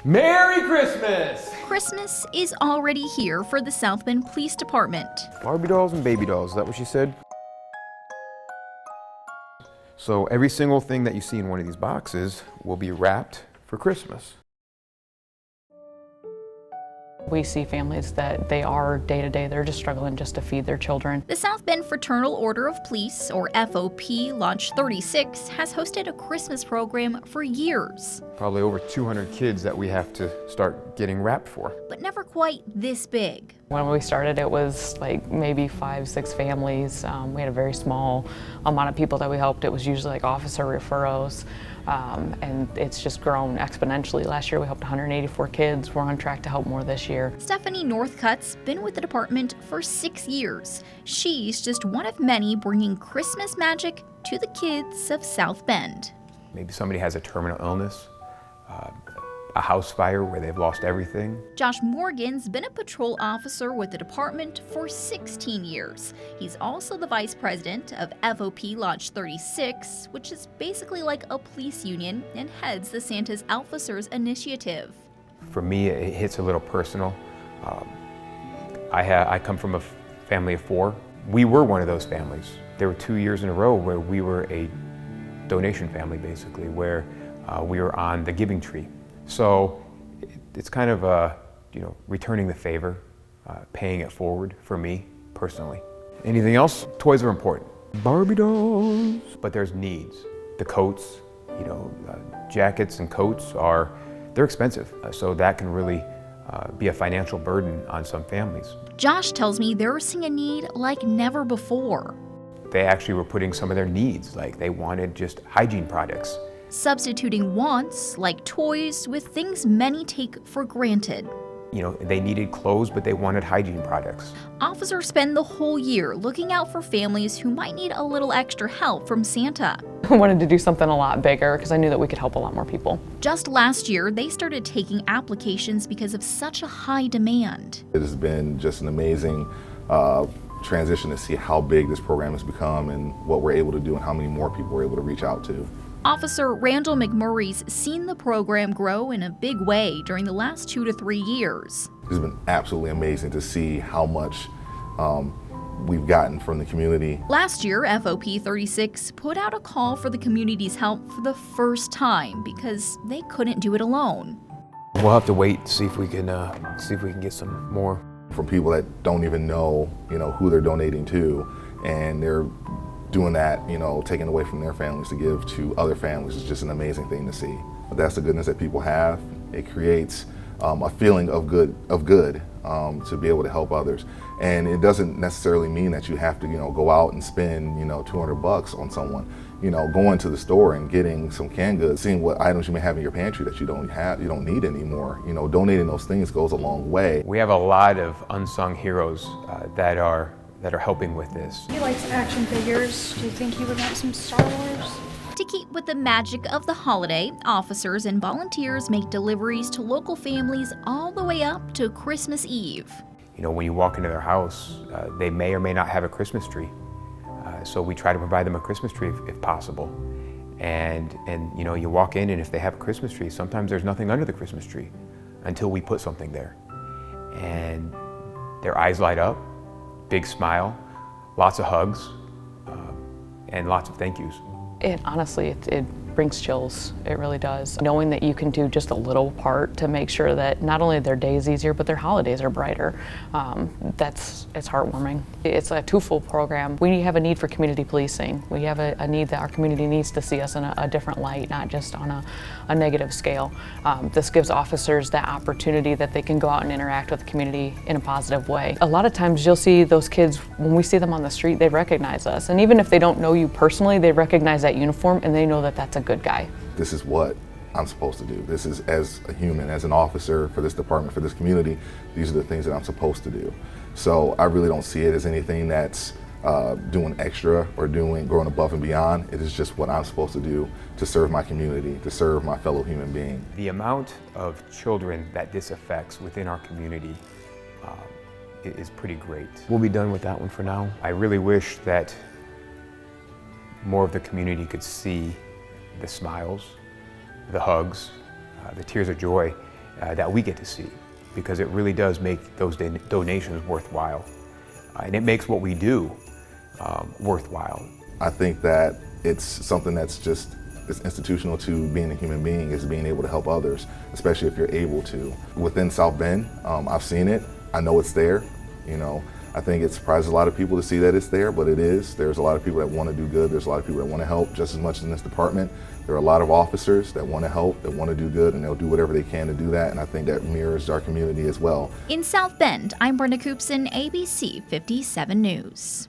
Merry Christmas! Christmas is already here for the South Bend Police Department. Barbie dolls and baby dolls, is that what she said? So every single thing that you see in one of these boxes will be wrapped for Christmas. We see families that they are day-to-day, they're just struggling just to feed their children. The South Bend Fraternal Order of Police, or FOP, Lodge 36, has hosted a Christmas program for years. Probably over 200 kids that we have to start getting wrapped for. But never quite this big. When we started, it was like maybe 5-6 families. We had a very small amount of people that we helped. It was usually like officer referrals, and it's just grown exponentially. Last year we helped 184 kids. We're on track to help more this year. Stephanie Northcutt's been with the department for 6 years. She's just one of many bringing Christmas magic to the kids of South Bend. Maybe somebody has a terminal illness, a house fire where they've lost everything. Josh Morgan's been a patrol officer with the department for 16 years. He's also the vice president of FOP Lodge 36, which is basically like a police union, and heads the Santa's Elficers initiative. For me, it hits a little personal. I come from a family of 4. We were one of those families. There were 2 years in a row where we were a donation family, basically, where we were on the giving tree. So it's kind of returning the favor, paying it forward for me personally. Anything else? Toys are important. Barbie dolls. But there's needs. The coats, jackets and coats they're expensive. So that can really be a financial burden on some families. Josh tells me they're seeing a need like never before. They actually were putting some of their needs, like they wanted just hygiene products. Substituting wants, like toys, with things many take for granted. They needed clothes, but they wanted hygiene products. Officers spend the whole year looking out for families who might need a little extra help from Santa. I wanted to do something a lot bigger because I knew that we could help a lot more people. Just last year, they started taking applications because of such a high demand. It has been just an amazing transition to see how big this program has become and what we're able to do and how many more people we're able to reach out to. Officer Randall McMurray's seen the program grow in a big way during the last 2 to 3 years. It's been absolutely amazing to see how much we've gotten from the community. Last year, FOP 36 put out a call for the community's help for the first time because they couldn't do it alone. We'll have to wait to see if we can get some more. From people that don't even know, who they're donating to, and they're doing that, taking away from their families to give to other families is just an amazing thing to see. But that's the goodness that people have. It creates a feeling of good to be able to help others. And it doesn't necessarily mean that you have to, go out and spend, $200 on someone. Going to the store and getting some canned goods, seeing what items you may have in your pantry that you don't need anymore. Donating those things goes a long way. We have a lot of unsung heroes that are helping with this. He likes action figures. Do you think he would want some Star Wars? To keep with the magic of the holiday, officers and volunteers make deliveries to local families all the way up to Christmas Eve. When you walk into their house, they may or may not have a Christmas tree. So we try to provide them a Christmas tree if possible. And you walk in, and if they have a Christmas tree, sometimes there's nothing under the Christmas tree until we put something there. And their eyes light up, big smile, lots of hugs, and lots of thank yous. Honestly, it brings chills. It really does. Knowing that you can do just a little part to make sure that not only their day is easier, but their holidays are brighter. It's heartwarming. It's a twofold program. We have a need for community policing. We have a need that our community needs to see us in a different light, not just on a negative scale. This gives officers that opportunity that they can go out and interact with the community in a positive way. A lot of times you'll see those kids, when we see them on the street, they recognize us. And even if they don't know you personally, they recognize that uniform and they know that that's a good guy. This is what I'm supposed to do. This is, as a human, as an officer for this department, for this community, these are the things that I'm supposed to do. So I really don't see it as anything that's doing extra or going above and beyond. It is just what I'm supposed to do to serve my community, to serve my fellow human being. The amount of children that this affects within our community is pretty great. We'll be done with that one for now. I really wish that more of the community could see the smiles, the hugs, the tears of joy that we get to see, because it really does make those donations worthwhile. And it makes what we do worthwhile. I think that it's something that's just it's institutional to being a human being, is being able to help others, especially if you're able to. Within South Bend, I've seen it. I know it's there. You know, I think it surprises a lot of people to see that it's there, but it is. There's a lot of people that want to do good. There's a lot of people that want to help just as much in this department. There are a lot of officers that want to help, that want to do good, and they'll do whatever they can to do that. And I think that mirrors our community as well. In South Bend, I'm Brenda Coopson, ABC 57 News.